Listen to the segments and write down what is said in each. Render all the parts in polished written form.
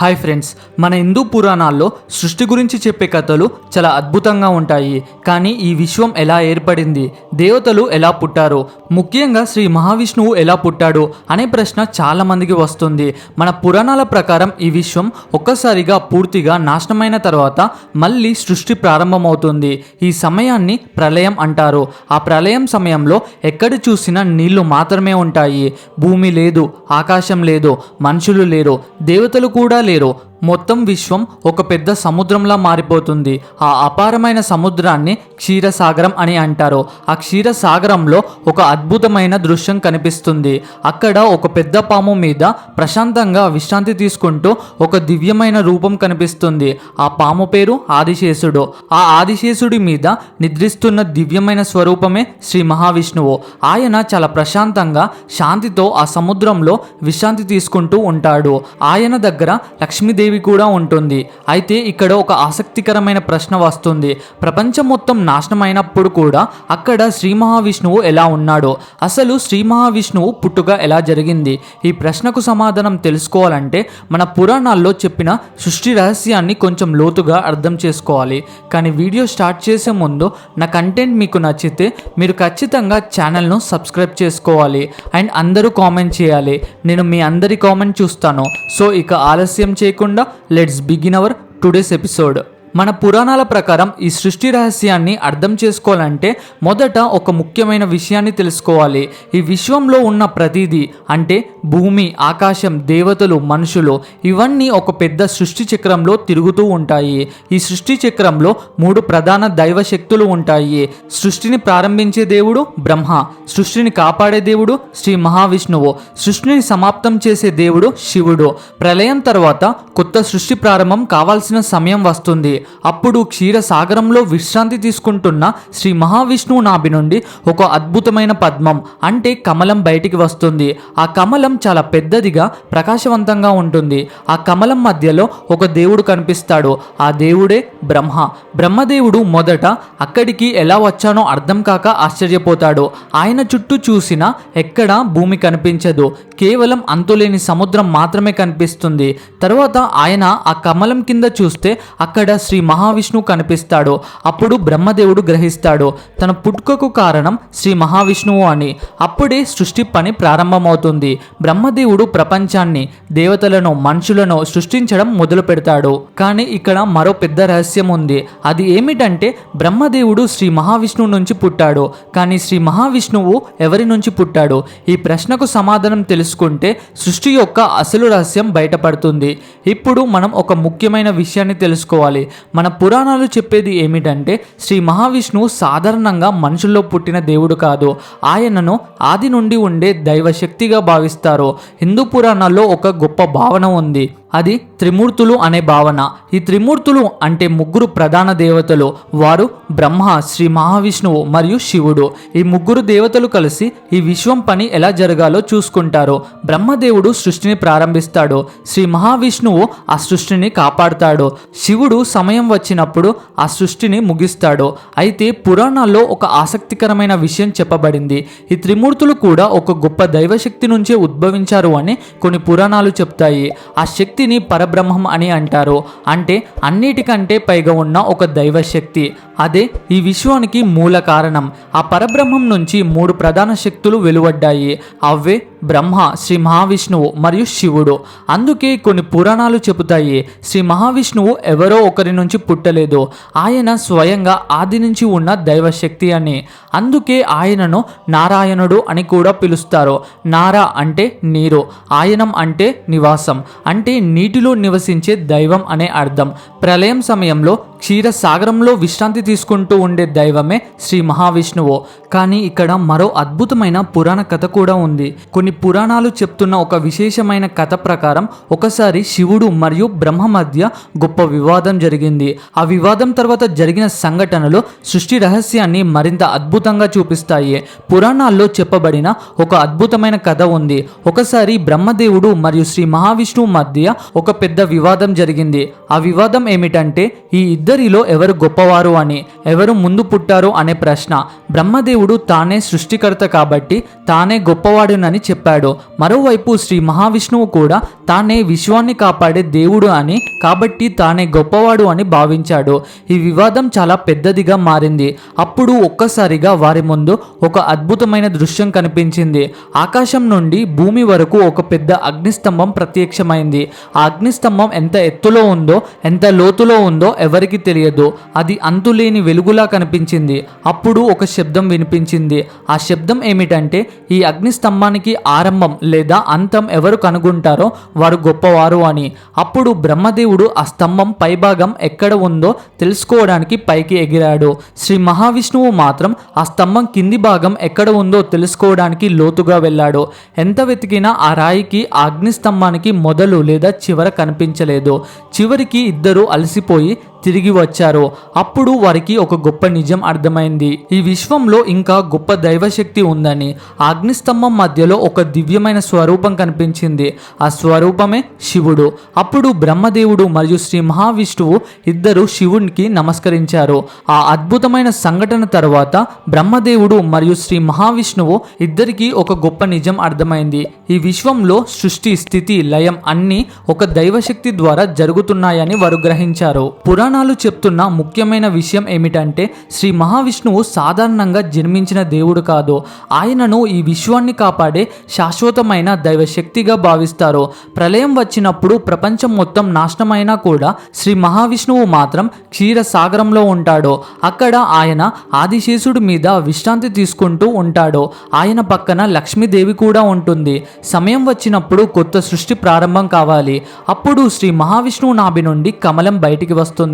Hi friends, మన హిందూ పురాణాల్లో సృష్టి గురించి చెప్పే కథలు చాలా అద్భుతంగా ఉంటాయి. కానీ ఈ విశ్వం ఎలా ఏర్పడింది, దేవతలు ఎలా పుట్టారు, ముఖ్యంగా శ్రీ మహావిష్ణువు ఎలా పుట్టాడు అనే ప్రశ్న చాలా మందికి వస్తుంది. మన పురాణాల ప్రకారం ఈ విశ్వం ఒక్కసారిగా పూర్తిగా నాశనమైన తర్వాత మళ్ళీ సృష్టి ప్రారంభమవుతుంది. ఈ సమయాన్ని ప్రళయం అంటారు. ఆ ప్రళయం సమయంలో ఎక్కడ చూసినా నీళ్లు మాత్రమే ఉంటాయి. భూమి లేదు, ఆకాశం లేదు, మనుషులు లేరు, దేవతలు కూడా లేరు. మొత్తం విశ్వం ఒక పెద్ద సముద్రంలా మారిపోతుంది. ఆ అపారమైన సముద్రాన్ని క్షీరసాగరం అని అంటారు. ఆ క్షీరసాగరంలో ఒక అద్భుతమైన దృశ్యం కనిపిస్తుంది. అక్కడ ఒక పెద్ద పాము మీద ప్రశాంతంగా విశ్రాంతి తీసుకుంటూ ఒక దివ్యమైన రూపం కనిపిస్తుంది. ఆ పాము పేరు ఆదిశేషుడు. ఆ ఆదిశేషుడి మీద నిద్రిస్తున్న దివ్యమైన స్వరూపమే శ్రీ మహావిష్ణువు. ఆయన చాలా ప్రశాంతంగా శాంతితో ఆ సముద్రంలో విశ్రాంతి తీసుకుంటూ ఉంటాడు. ఆయన దగ్గర లక్ష్మీదేవి కూడా ఉంటుంది. అయితే ఇక్కడ ఒక ఆసక్తికరమైన ప్రశ్న వస్తుంది. ప్రపంచం మొత్తం నాశనం అయినప్పుడు కూడా అక్కడ శ్రీ మహావిష్ణువు ఎలా ఉన్నాడు? అసలు శ్రీ మహావిష్ణువు పుట్టుక ఎలా జరిగింది? ఈ ప్రశ్నకు సమాధానం తెలుసుకోవాలంటే మన పురాణాల్లో చెప్పిన సృష్టి రహస్యాన్ని కొంచెం లోతుగా అర్థం చేసుకోవాలి. కానీ వీడియో స్టార్ట్ చేసే ముందు నా కంటెంట్ మీకు నచ్చితే మీరు ఖచ్చితంగా ఛానల్ను సబ్స్క్రైబ్ చేసుకోవాలి అండ్ అందరూ కామెంట్ చేయాలి. నేను మీ అందరి కామెంట్ చూస్తాను. సో ఇక ఆలస్యం చేయకుండా let's begin our today's episode. మన పురాణాల ప్రకారం ఈ సృష్టి రహస్యాన్ని అర్థం చేసుకోవాలంటే మొదట ఒక ముఖ్యమైన విషయాన్ని తెలుసుకోవాలి. ఈ విశ్వంలో ఉన్న ప్రతిదీ అంటే భూమి, ఆకాశం, దేవతలు, మనుషులు ఇవన్నీ ఒక పెద్ద సృష్టి చక్రంలో తిరుగుతూ ఉంటాయి. ఈ సృష్టి చక్రంలో 3 ప్రధాన దైవ శక్తులు ఉంటాయి. సృష్టిని ప్రారంభించే దేవుడు బ్రహ్మ, సృష్టిని కాపాడే దేవుడు శ్రీ మహావిష్ణువు, సృష్టిని సమాప్తం చేసే దేవుడు శివుడు. ప్రళయం తర్వాత కొత్త సృష్టి ప్రారంభం కావాల్సిన సమయం వస్తుంది. అప్పుడు క్షీరసాగరంలో విశ్రాంతి తీసుకుంటున్న శ్రీ మహావిష్ణువు నాభి నుండి ఒక అద్భుతమైన పద్మం అంటే కమలం బయటికి వస్తుంది. ఆ కమలం చాలా పెద్దదిగా ప్రకాశవంతంగా ఉంటుంది. ఆ కమలం మధ్యలో ఒక దేవుడు కనిపిస్తాడు. ఆ దేవుడే బ్రహ్మ. బ్రహ్మదేవుడు మొదట అక్కడికి ఎలా వచ్చానో అర్థం కాక ఆశ్చర్యపోతాడు. ఆయన చుట్టూ చూసినా ఎక్కడా భూమి కనిపించదు. కేవలం అంతులేని సముద్రం మాత్రమే కనిపిస్తుంది. తర్వాత ఆయన ఆ కమలం కింద చూస్తే అక్కడ శ్రీ మహావిష్ణువు కనిపిస్తాడు. అప్పుడు బ్రహ్మదేవుడు గ్రహిస్తాడు తన పుట్టుకకు కారణం శ్రీ మహావిష్ణువు అని. అప్పుడే సృష్టి పని ప్రారంభమవుతుంది. బ్రహ్మదేవుడు ప్రపంచాన్ని, దేవతలను, మనుషులను సృష్టించడం మొదలు పెడతాడు. కానీ ఇక్కడ మరో పెద్ద రహస్యం ఉంది. అది ఏమిటంటే బ్రహ్మదేవుడు శ్రీ మహావిష్ణువు నుంచి పుట్టాడు. కానీ శ్రీ మహావిష్ణువు ఎవరి నుంచి పుట్టాడు? ఈ ప్రశ్నకు సమాధానం తెలుసుకుంటే సృష్టి యొక్క అసలు రహస్యం బయటపడుతుంది. ఇప్పుడు మనం ఒక ముఖ్యమైన విషయాన్ని తెలుసుకోవాలి. మన పురాణాలు చెప్పేది ఏమిటంటే శ్రీ మహావిష్ణువు సాధారణంగా మనుషుల్లో పుట్టిన దేవుడు కాదు. ఆయనను ఆది నుండి ఉండే దైవశక్తిగా భావిస్తారు. హిందూ పురాణాల్లో ఒక గొప్ప భావన ఉంది. అది త్రిమూర్తులు అనే భావన. ఈ త్రిమూర్తులు అంటే 3 ప్రధాన దేవతలు. వారు బ్రహ్మ, శ్రీ మహావిష్ణువు మరియు శివుడు. ఈ 3 దేవతలు కలిసి ఈ విశ్వం పని ఎలా జరగాలో చూసుకుంటారు. బ్రహ్మదేవుడు సృష్టిని ప్రారంభిస్తాడు. శ్రీ మహావిష్ణువు ఆ సృష్టిని కాపాడుతాడు. శివుడు సమయం వచ్చినప్పుడు ఆ సృష్టిని ముగిస్తాడు. అయితే పురాణాల్లో ఒక ఆసక్తికరమైన విషయం చెప్పబడింది. ఈ త్రిమూర్తులు కూడా ఒక గొప్ప దైవశక్తి నుంచే ఉద్భవించారు అని కొన్ని పురాణాలు చెప్తాయి. ఆ శక్తిని పరబ్రహ్మం అని అంటారు. అంటే అన్నిటికంటే పైగా ఉన్న ఒక దైవశక్తి. అదే ఈ విశ్వానికి మూల కారణం. ఆ పరబ్రహ్మం నుంచి 3 ప్రధాన శక్తులు వెలువడ్డాయి. అవే బ్రహ్మ, శ్రీ మహావిష్ణువు మరియు శివుడు. అందుకే కొన్ని పురాణాలు చెబుతాయి శ్రీ మహావిష్ణువు ఎవరో ఒకరి నుంచి పుట్టలేదు. ఆయన స్వయంగా ఆది నుంచి ఉన్న దైవశక్తి అని. అందుకే ఆయనను నారాయణుడు అని కూడా పిలుస్తారు. నారా అంటే నీరు, ఆయనం అంటే నివాసం, అంటే నీటిలో నివసించే దైవం అనే అర్థం. ప్రళయం సమయంలో క్షీరసాగరంలో విశ్రాంతి తీసుకుంటూ ఉండే దైవమే శ్రీ మహావిష్ణువు. కానీ ఇక్కడ మరో అద్భుతమైన పురాణ కథ కూడా ఉంది. కొన్ని పురాణాలు చెప్తున్న ఒక విశేషమైన కథ ప్రకారం ఒకసారి శివుడు మరియు బ్రహ్మ మధ్య గొప్ప వివాదం జరిగింది. ఆ వివాదం తర్వాత జరిగిన సంఘటనలు సృష్టి రహస్యాన్ని మరింత అద్భుతంగా చూపిస్తాయి. పురాణాల్లో చెప్పబడిన ఒక అద్భుతమైన కథ ఉంది. ఒకసారి బ్రహ్మదేవుడు మరియు శ్రీ మహావిష్ణువు మధ్య ఒక పెద్ద వివాదం జరిగింది. ఆ వివాదం ఏమిటంటే ఈ ఇద్దరిలో ఎవరు గొప్పవారు అని, ఎవరు ముందు పుట్టారు అనే ప్రశ్న. బ్రహ్మదేవుడు తానే సృష్టికర్త కాబట్టి తానే గొప్పవాడునని చెప్పాడు. మరోవైపు శ్రీ మహావిష్ణువు కూడా తానే విశ్వాన్ని కాపాడే దేవుడు అని, కాబట్టి తానే గొప్పవాడు అని భావించాడు. ఈ వివాదం చాలా పెద్దదిగా మారింది. అప్పుడు ఒక్కసారిగా వారి ముందు ఒక అద్భుతమైన దృశ్యం కనిపించింది. ఆకాశం నుండి భూమి వరకు ఒక పెద్ద అగ్నిస్తంభం ప్రత్యక్షమైంది. ఆ అగ్నిస్తంభం ఎంత ఎత్తులో ఉందో, ఎంత లోతులో ఉందో ఎవరికి తెలియదు. అది అంతులేని వెలుగులా కనిపించింది. అప్పుడు ఒక శబ్దం వినిపించింది. ఆ శబ్దం ఏమిటంటే, ఈ అగ్నిస్తంభానికి ఆరంభం లేదా అంతం ఎవరు కనుగొంటారో వారు గొప్పవారు అని. అప్పుడు బ్రహ్మదేవుడు ఆ స్తంభం పైభాగం ఎక్కడ ఉందో తెలుసుకోవడానికి పైకి ఎగిరాడు. శ్రీ మహావిష్ణువు మాత్రం ఆ స్తంభం కింది భాగం ఎక్కడ ఉందో తెలుసుకోవడానికి లోతుగా వెళ్ళాడు. ఎంత వెతికినా ఆ రాయికి ఆ అగ్నిస్తంభానికి మొదలు లేదా చివర కనిపించలేదు. చివరికి ఇద్దరు అలసిపోయి తిరిగి వచ్చారు. అప్పుడు వారికి ఒక గొప్ప నిజం అర్థమైంది. ఈ విశ్వంలో ఇంకా గొప్ప దైవశక్తి ఉందని. ఆ అగ్నిస్తంభం మధ్యలో ఒక దివ్యమైన స్వరూపం కనిపించింది. ఆ స్వరూపమే శివుడు. అప్పుడు బ్రహ్మదేవుడు మరియు శ్రీ మహావిష్ణువు ఇద్దరు శివునికి నమస్కరించారు. ఆ అద్భుతమైన సంఘటన తర్వాత బ్రహ్మదేవుడు మరియు శ్రీ మహావిష్ణువు ఇద్దరికి ఒక గొప్ప నిజం అర్థమైంది. ఈ విశ్వంలో సృష్టి, స్థితి, లయం అన్నీ ఒక దైవశక్తి ద్వారా జరుగుతున్నాయని వారు గ్రహించారు. పురాణాలు చెప్తున్న ముఖ్యమైన విషయం ఏమిటంటే, శ్రీ మహావిష్ణువు సాధారణంగా జన్మించిన దేవుడు కాదు. ఆయనను ఈ విశ్వాన్ని కాపాడే శాశ్వతమైన దైవశక్తిగా భావిస్తారు. ప్రళయం వచ్చినప్పుడు ప్రపంచం మొత్తం నాశనమైనా కూడా శ్రీ మహావిష్ణువు మాత్రం క్షీరసాగరంలో ఉంటాడు. అక్కడ ఆయన ఆదిశేషుడి మీద విశ్రాంతి తీసుకుంటూ ఉంటాడు. ఆయన పక్కన లక్ష్మీదేవి కూడా ఉంటుంది. సమయం వచ్చినప్పుడు కొత్త సృష్టి ప్రారంభం కావాలి. అప్పుడు శ్రీ మహావిష్ణువు నాభి నుండి కమలం బయటికి వస్తుంది.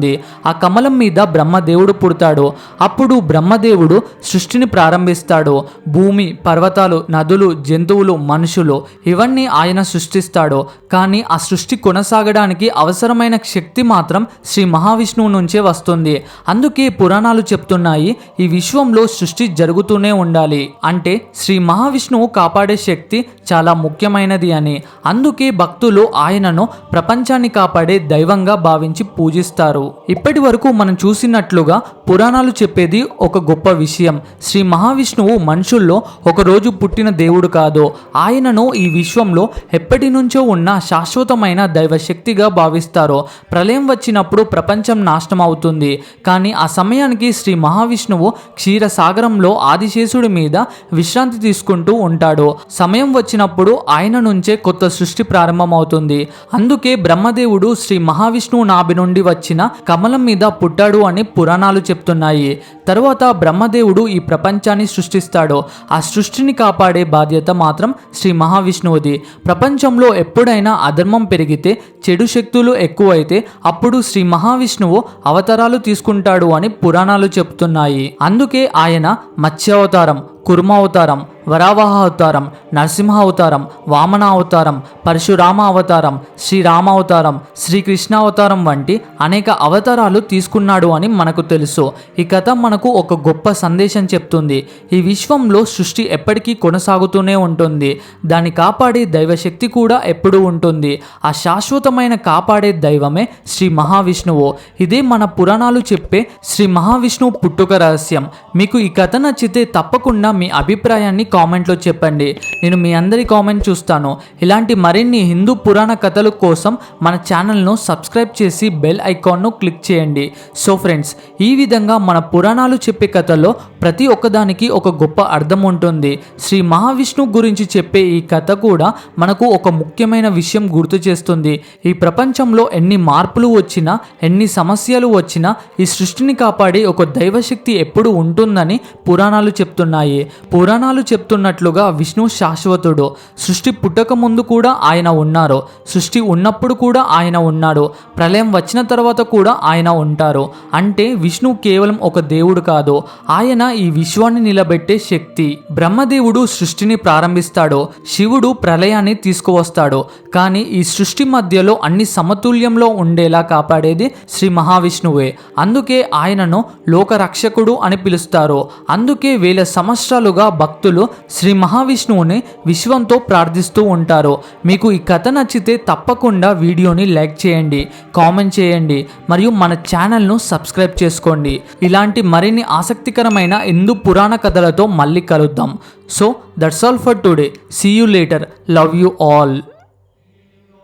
ఆ కమలం మీద బ్రహ్మదేవుడు పుడతాడు. అప్పుడు బ్రహ్మదేవుడు సృష్టిని ప్రారంభిస్తాడు. భూమి, పర్వతాలు, నదులు, జంతువులు, మనుషులు ఇవన్నీ ఆయన సృష్టిస్తాడు. కానీ ఆ సృష్టి కొనసాగడానికి అవసరమైన శక్తి మాత్రం శ్రీ మహావిష్ణువు నుంచే వస్తుంది. అందుకే పురాణాలు చెప్తున్నాయి, ఈ విశ్వంలో సృష్టి జరుగుతూనే ఉండాలి. అంటే శ్రీ మహావిష్ణువు కాపాడే శక్తి చాలా ముఖ్యమైనది అని. అందుకే భక్తులు ఆయనను ప్రపంచాన్ని కాపాడే దైవంగా భావించి పూజిస్తారు. ఇప్పటి వరకు మనం చూసినట్లుగా పురాణాలు చెప్పేది ఒక గొప్ప విషయం. శ్రీ మహావిష్ణువు మనుషుల్లో ఒకరోజు పుట్టిన దేవుడు కాదు. ఆయనను ఈ విశ్వంలో ఎప్పటి నుంచో ఉన్న శాశ్వతమైన దైవశక్తిగా భావిస్తారు. ప్రళయం వచ్చినప్పుడు ప్రపంచం నాశనం అవుతుంది. కానీ ఆ సమయానికి శ్రీ మహావిష్ణువు క్షీరసాగరంలో ఆదిశేషుడి మీద విశ్రాంతి తీసుకుంటూ ఉంటాడు. సమయం వచ్చినప్పుడు ఆయన నుంచే కొత్త సృష్టి ప్రారంభమవుతుంది. అందుకే బ్రహ్మదేవుడు శ్రీ మహావిష్ణువు నాభి నుండి వచ్చిన కమలం మీద పుట్టాడు అని పురాణాలు చెప్తున్నాయి. తరువాత బ్రహ్మదేవుడు ఈ ప్రపంచాన్ని సృష్టిస్తాడు. ఆ సృష్టిని కాపాడే బాధ్యత మాత్రం శ్రీ మహావిష్ణువుది. ప్రపంచంలో ఎప్పుడైనా అధర్మం పెరిగితే, చెడు శక్తులు ఎక్కువైతే అప్పుడు శ్రీ మహావిష్ణువు అవతారాలు తీసుకుంటాడు అని పురాణాలు చెప్తున్నాయి. అందుకే ఆయన మత్స్యావతారం, కుర్మ అవతారం, వరావహ అవతారం, నరసింహ అవతారం, వామన అవతారం, పరశురామ అవతారం, శ్రీరామ అవతారం, శ్రీకృష్ణ అవతారం వంటి అనేక అవతారాలు తీసుకున్నాడు అని మనకు తెలుసు. ఈ కథ మనకు ఒక గొప్ప సందేశం చెప్తుంది. ఈ విశ్వంలో సృష్టి ఎప్పటికీ కొనసాగుతూనే ఉంటుంది. దాన్ని కాపాడే దైవశక్తి కూడా ఎప్పుడూ ఉంటుంది. ఆ శాశ్వతమైన కాపాడే దైవమే శ్రీ మహావిష్ణువు. ఇదే మన పురాణాలు చెప్పే శ్రీ మహావిష్ణువు పుట్టుక రహస్యం. మీకు ఈ కథ నచ్చితే తప్పకుండా మీ అభిప్రాయాన్ని కామెంట్లో చెప్పండి. నేను మీ అందరి కామెంట్ చూస్తాను. ఇలాంటి మరిన్ని హిందూ పురాణ కథల కోసం మన ఛానల్ను సబ్స్క్రైబ్ చేసి బెల్ ఐకాన్ను క్లిక్ చేయండి. సో ఫ్రెండ్స్, ఈ విధంగా మన పురాణాలు చెప్పే కథలో ప్రతి ఒక్కదానికి ఒక గొప్ప అర్థం ఉంటుంది. శ్రీ మహావిష్ణువు గురించి చెప్పే ఈ కథ కూడా మనకు ఒక ముఖ్యమైన విషయం గుర్తు చేస్తుంది. ఈ ప్రపంచంలో ఎన్ని మార్పులు వచ్చినా, ఎన్ని సమస్యలు వచ్చినా ఈ సృష్టిని కాపాడే ఒక దైవశక్తి ఎప్పుడు ఉంటుందని పురాణాలు చెప్తున్నాయి. పురాణాలు చెప్తున్నట్లుగా విష్ణు శాశ్వతుడు. సృష్టి పుట్టక ముందు కూడా ఆయన ఉన్నారు. సృష్టి ఉన్నప్పుడు కూడా ఆయన ఉన్నాడు. ప్రళయం వచ్చిన తర్వాత కూడా ఆయన ఉంటారు. అంటే విష్ణు కేవలం ఒక దేవుడు కాదు, ఆయన ఈ విశ్వాన్ని నిలబెట్టే శక్తి. బ్రహ్మదేవుడు సృష్టిని ప్రారంభిస్తాడు, శివుడు ప్రళయాన్ని తీసుకువస్తాడు. కానీ ఈ సృష్టి మధ్యలో అన్ని సమతుల్యంలో ఉండేలా కాపాడేది శ్రీ మహావిష్ణువే. అందుకే ఆయనను లోకరక్షకుడు అని పిలుస్తారు. అందుకే వేల సంవత్సరాలుగా భక్తులు శ్రీ మహావిష్ణువుని విశ్వంతో ప్రార్థిస్తూ ఉంటారు. మీకు ఈ కథ నచ్చితే తప్పకుండా వీడియోని లైక్ చేయండి, కామెంట్ చేయండి మరియు మన ఛానల్ను సబ్స్క్రైబ్ చేసుకోండి. ఇలాంటి మరిన్ని ఆసక్తికరమైన హిందూ పురాణ కథలతో మళ్ళీ కలుద్దాం. So that's all for today. See you later. Love you all.